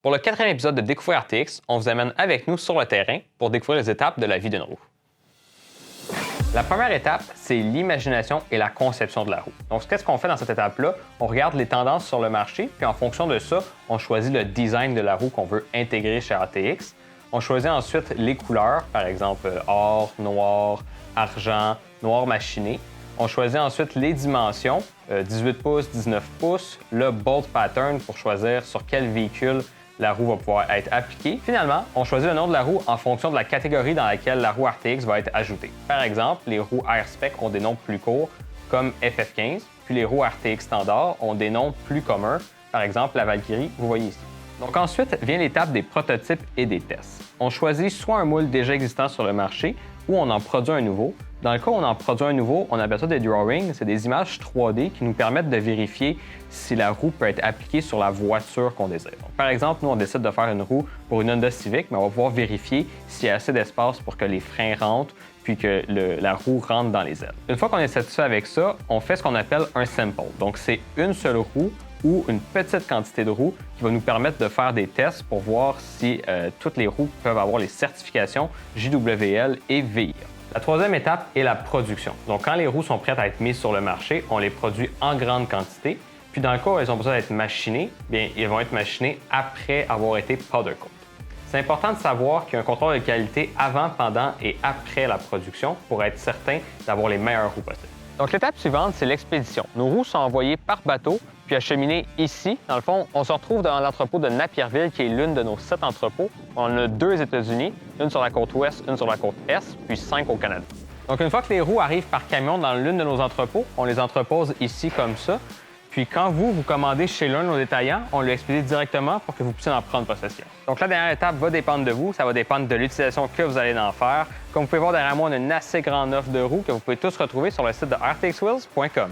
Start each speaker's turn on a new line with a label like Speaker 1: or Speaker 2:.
Speaker 1: Pour le 4e épisode de Découvrir RTX, on vous amène avec nous sur le terrain pour découvrir les étapes de la vie d'une roue. La première étape, c'est l'imagination et la conception de la roue. Donc, qu'est-ce qu'on fait dans cette étape-là? On regarde les tendances sur le marché, puis en fonction de ça, on choisit le design de la roue qu'on veut intégrer chez RTX. On choisit ensuite les couleurs, par exemple or, noir, argent, noir machiné. On choisit ensuite les dimensions, 18 pouces, 19 pouces, le bolt pattern pour choisir sur quel véhicule la roue va pouvoir être appliquée. Finalement, on choisit le nom de la roue en fonction de la catégorie dans laquelle la roue RTX va être ajoutée. Par exemple, les roues Air-Spec ont des noms plus courts, comme FF15, puis les roues RTX standard ont des noms plus communs, par exemple la Valkyrie, vous voyez ici. Donc ensuite vient l'étape des prototypes et des tests. On choisit soit un moule déjà existant sur le marché ou on en produit un nouveau. Dans le cas où on en produit un nouveau, on appelle ça des drawings. C'est des images 3D qui nous permettent de vérifier si la roue peut être appliquée sur la voiture qu'on désire. Donc, par exemple, nous, on décide de faire une roue pour une Honda Civic, mais on va pouvoir vérifier s'il y a assez d'espace pour que les freins rentrent puis que la roue rentre dans les ailes. Une fois qu'on est satisfait avec ça, on fait ce qu'on appelle un sample. Donc, c'est une seule roue ou une petite quantité de roues qui va nous permettre de faire des tests pour voir si toutes les roues peuvent avoir les certifications JWL et VIR. La troisième étape est la production. Donc, quand les roues sont prêtes à être mises sur le marché, on les produit en grande quantité. Puis, dans le cas où elles ont besoin d'être machinées, bien, ils vont être machinés après avoir été powder coat. C'est important de savoir qu'il y a un contrôle de qualité avant, pendant et après la production pour être certain d'avoir les meilleures roues possibles. Donc, l'étape suivante, c'est l'expédition. Nos roues sont envoyées par bateau puis acheminées ici. Dans le fond, on se retrouve dans l'entrepôt de Napierville, qui est l'une de nos 7 entrepôts. On en a 2 aux États-Unis, une sur la côte ouest, une sur la côte est, puis 5 au Canada. Donc, une fois que les roues arrivent par camion dans l'une de nos entrepôts, on les entrepose ici comme ça. Puis quand vous commandez chez l'un de nos détaillants, on le expédie directement pour que vous puissiez en prendre possession. Donc la dernière étape va dépendre de vous, ça va dépendre de l'utilisation que vous allez en faire. Comme vous pouvez voir derrière moi, on a une assez grande offre de roues que vous pouvez tous retrouver sur le site de rtxwheels.com.